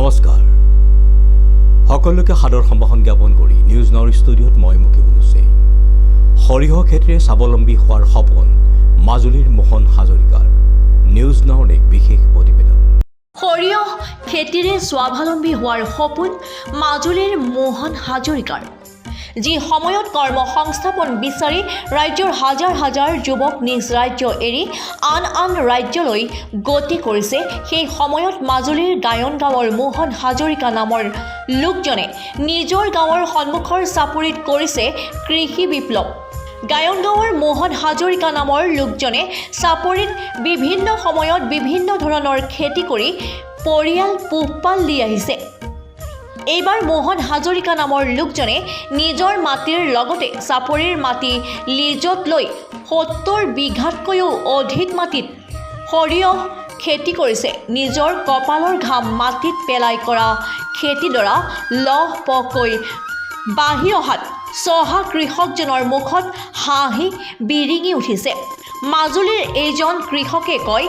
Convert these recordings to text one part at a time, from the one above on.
নমস্কাৰ সকলোকে সাদৰ সম্ভাষণ জ্ঞাপন কৰি নিউজ নাওৰ ষ্টুডিঅ'ত মই মুকিব হুছেইন। সৰিয়হ খেতিৰে স্বাৱলম্বী হোৱাৰ সপোন মাজুলীৰ মোহন হাজৰিকাৰ। নিউজ নাওৰ এক বিশেষ প্ৰতিবেদন। সৰিয়হ খেতিৰে স্বাৱলম্বী হোৱাৰ সপোন মাজুলীৰ মোহন হাজৰিকাৰ। যি সময়ত কৰ্মসংস্থাপন বিচাৰি ৰাজ্যৰ হাজাৰ হাজাৰ যুৱক নিজ ৰাজ্য এৰি আন ৰাজ্যলৈ গতি কৰিছে, সেই সময়ত মাজুলীৰ গায়ন গাঁৱৰ মোহন হাজৰিকা নামৰ লোকজনে নিজৰ গাঁৱৰ সন্মুখৰ চাপৰিত কৰিছে কৃষি বিপ্লৱ। গায়ন গাঁৱৰ মোহন হাজৰিকা নামৰ লোকজনে চাপৰিত বিভিন্ন সময়ত বিভিন্ন ধৰণৰ খেতি কৰি পৰিয়াল পোহপাল দি আহিছে। এইবাৰ মোহন হাজৰিকা নামৰ লোকজনে নিজৰ মাটিৰ লগতে চাপৰিৰ মাটি লিজত লৈ 70 বিঘাতকৈও অধিক মাটিত সৰিয়হ খেতি কৰিছে। নিজৰ কপালৰ ঘাম মাটিত পেলাই কৰা খেতিডৰা লহপহকৈ বাঢ়ি অহাত চহা কৃষকজনৰ মুখত হাঁহি বিৰিঙি উঠিছে। মাজুলীৰ এইজন কৃষকে কয়,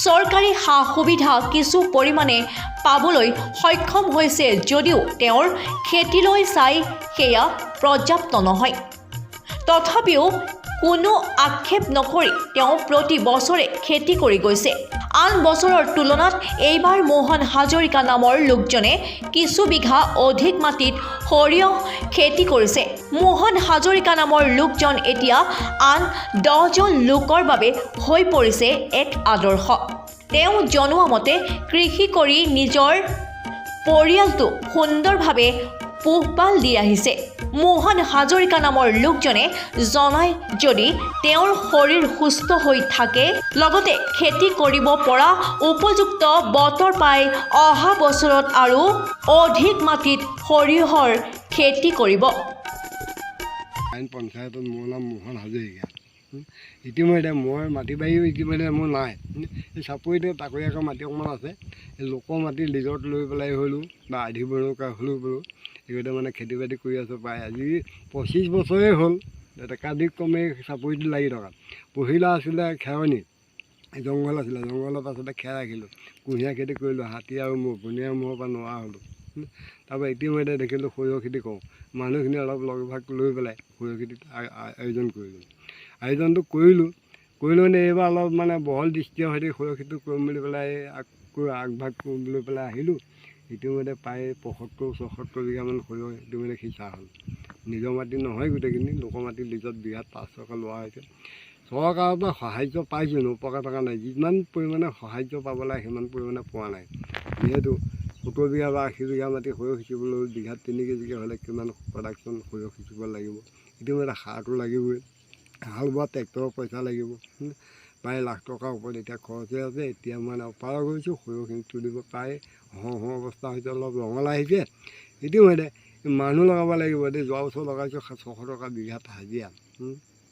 চৰকাৰী সা সুবিধা কিছু পৰিমাণে পাবলৈ সক্ষম হৈছে যদিও তেওঁৰ খেতিলৈ চাই সেয়া পৰ্যাপ্ত নহয়। তথাপিও কোনো আক্ষেপ নকৰি তেওঁ প্ৰতি বছৰে খেতি কৰি গৈছে। আন বছৰৰ তুলনাত এইবাৰ মোহন হাজৰিকা নামৰ লোকজনে কিছু বিঘা অধিক মাটিত সৰিয়হ খেতি কৰিছে। মোহন হাজৰিকা নামৰ লোকজন এতিয়া আন 10জন লোকৰ বাবে হৈ পৰিছে এক আদৰ্শ। তেওঁ জনোৱা মতে কৃষি কৰি নিজৰ পৰিয়ালটো সুন্দৰভাৱে পোহপাল দি আহিছে। মোহন হাজৰিকা নামৰ লোকজনে জনায়, যদি তেওঁৰ শৰীৰ সুস্থ হৈ থাকে লগতে খেতি কৰিব পৰা উপযুক্ত বতৰ পাই অহা বছৰত আৰু অধিক মাটিত সৰিয়হৰ খেতি কৰিব। পঞ্চায়তত মোৰ নাম মোহন হাজৰিকা। ইতিমধ্যে মই মাটি বাৰীও ইতিমধ্যে মোৰ নাই। এই চাপৰিতে তাকৰীয়াকৈ মাটি অকণমান আছে। এই লোকৰ মাটি লিজত লৈ পেলাই হ'লেও বা আধি বনৌকা হ'লেও বোলো এইগতে মানে খেতি বাতি কৰি আছোঁ। প্ৰায় আজি 25 বছৰেই হ'ল একাধিক ক্ৰমে চাপৰিটো লাগি থকা। পহিলা আছিলে খেৰনি, জংঘল আছিলে, জংঘলৰ পাছতে খেৰ ৰাখিলোঁ, কুঁহিয়াৰ খেতি কৰিলোঁ, হাতী আৰু ম'হ বনিয়াৰ ম'হৰ পৰা নোৱাৰা হ'লোঁ। তাৰপৰা ইতিমধ্যে দেখিলোঁ সৰিয়হ খেতি কৰোঁ। মানুহখিনি অলপ লগভাগ লৈ পেলাই সৰিয়হ খেতিত আয়োজন কৰিলোঁ। আয়োজনটো কৰিলোঁ মানে এইবাৰ অলপ মানে বহল দৃষ্টিৰে সৈতে সৰিয়হ খেতি কৰিম বুলি পেলাই আগভাগ লৈ পেলাই আহিলোঁ। ইতিমধ্যে প্ৰায় 75-76 বিঘামান সৰিয়হ ইতিমধ্যে সিঁচা হ'ল। নিজৰ মাটি নহয় গোটেইখিনি, লোকৰ মাটি লিজত বিঘাত 5 টকা লোৱা হৈছে। চৰকাৰৰ পৰা সাহাৰ্য পাইছোঁ, নোপোৱাকৈ থকা নাই। যিমান পৰিমাণে সাহাৰ্য পাব লাগে সিমান পৰিমাণে পোৱা নাই। যিহেতু 70 বিঘা বা 80 বিঘা মাটি সৰিয়হ সিঁচিবলৈ বিঘাত 3 কেজিকৈ হ'লে কিমান প্ৰডাকশ্যন সৰিয়হ সিঁচিব লাগিব। ইতিমধ্যে সাৰটো লাগিবই, হাল বোৱা ট্ৰেক্টৰৰ পইচা লাগিব। প্ৰায় লাখ টকাৰ ওপৰত এতিয়া খৰচ হৈ আছে। এতিয়া মানে অপাৰ কৰিছোঁ, সৰিয়হখিনি তুলিব প্ৰায় হওঁ অৱস্থা হৈছে, অলপ ৰঙালা আহিছে। ইতিমধ্যে মানুহ লগাব লাগিব। এতিয়া যোৱা বছৰ লগাইছোঁ 600 টকা বিঘাত হাজিৰা,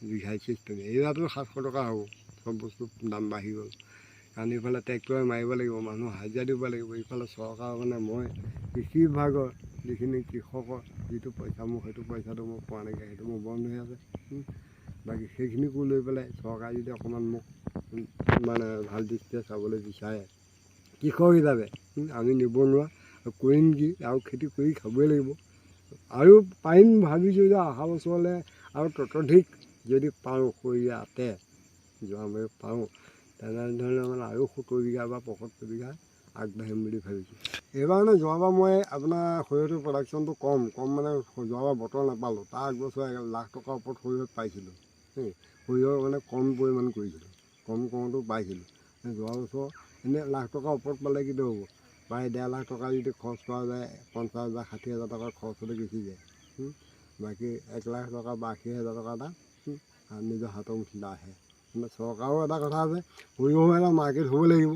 বিঘা চিষ্টেম। এইবাৰতো 700 টকা হ'ব। চব বস্তু দাম বাঢ়ি গ'ল। কাৰণ ইফালে ট্ৰেক্টৰে মাৰিব লাগিব, মানুহ হাজিৰা দিব লাগিব। ইফালে চৰকাৰ মানে মই কৃষি বিভাগৰ যিখিনি কৃষকৰ যিটো পইচা মোক সেইটো পইচাটো মই পোৱা নাইকিয়া, সেইটো মোৰ বন্ধ হৈ আছে। বাকী সেইখিনিকো লৈ পেলাই চৰকাৰে যদি অকণমান মোক মানে ভাল দৃষ্টিৰে চাবলৈ বিচাৰে, কৃষক হিচাপে আমি নিবনুৱা কৰিম কি, আৰু খেতি কৰি খাবই লাগিব। আৰু পাৰিম ভাবিছোঁ যে অহা বছৰলৈ আৰু ততোধিক যদি পাৰোঁ সৰিয়হ আতে যোৱা মই পাৰোঁ, তেনেধৰণে মানে আৰু 70 বিঘা বা 75 বিঘা আগবাঢ়িম বুলি ভাবিছোঁ। এইবাৰ মানে যোৱাবাৰ মই আপোনাৰ সৰিয়হটোৰ প্ৰডাকশ্যনটো কম মানে যোৱাবাৰ বতৰ নাপালোঁ। তাৰ আগবছৰ 1 লাখ টকাৰ ওপৰত সৰিয়হ পাইছিলোঁ। সৰিয়হ মানে কম পৰিমাণ কৰিছিলোঁ, কম কৰোঁতেও পাইছিলোঁ। যোৱা বছৰ এনেই লাখ টকাৰ ওপৰত পালে কিন্তু হ'ব। প্ৰায় 1.5 লাখ টকা যদি খৰচ কৰা যায়, 50,000 60,000 টকাৰ খৰচতে গুচি যায়। বাকী 1 লাখ টকা বা 80,000 টকা এটা নিজৰ হাতৰ মুঠিত আহে। কিন্তু চৰকাৰৰ এটা কথা আছে, সৰিয়হৰ এটা মাৰ্কেট হ'ব লাগিব।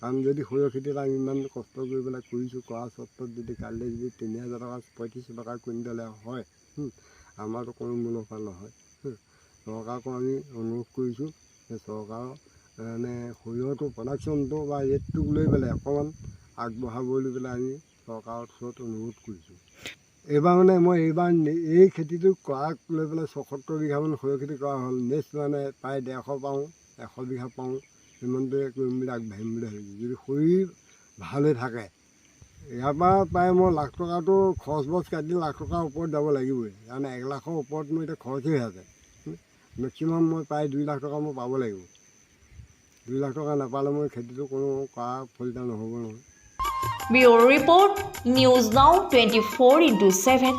কাৰণ যদি সৰিয়হ খেতি এটা ইমান কষ্ট কৰি পেলাই কৰিছোঁ, কৰা স্বত্বত যদি কাইলৈ যদি 3,000 টকা 35 টকা কুইণ্টেলে হয়, আমাৰতো কোনো মুনাফা নহয়। চৰকাৰকো আমি অনুৰোধ কৰিছোঁ যে চৰকাৰৰ মানে সৰিয়হটো প্ৰডাকশ্যনটো বা ৰেটটোক লৈ পেলাই অকণমান আগবঢ়াব বুলি পেলাই আমি চৰকাৰৰ ওচৰত অনুৰোধ কৰিছোঁ। এইবাৰ মানে মই এই খেতিটো কৰাক লৈ পেলাই 76 বিঘামান সৰিয়হ খেতি কৰা হ'ল। নেক্সট মানে প্ৰায় 150 পাওঁ, 100 বিঘা পাওঁ, সিমানটোৱে কৰিম বুলি আগবাঢ়িম বুলি ভাবিছোঁ। যদি শৰীৰ ভাল হৈ থাকে ইয়াৰ পৰা প্ৰায় মই লাখ টকাটো খৰচ বছ কাটি লাখ টকাৰ ওপৰত যাব লাগিবই, কাৰণ 1 লাখৰ ওপৰত মোৰ এতিয়া খৰচ হৈ আছে। মেক্সিমাম মই প্ৰায় 2 লাখ টকা মই পাব লাগিব। 2 লাখ টকা নাপালে মই খেতিটো কোনো কৰা ফলিত নহ'ব নহয়। Bureau report, news now 24/7।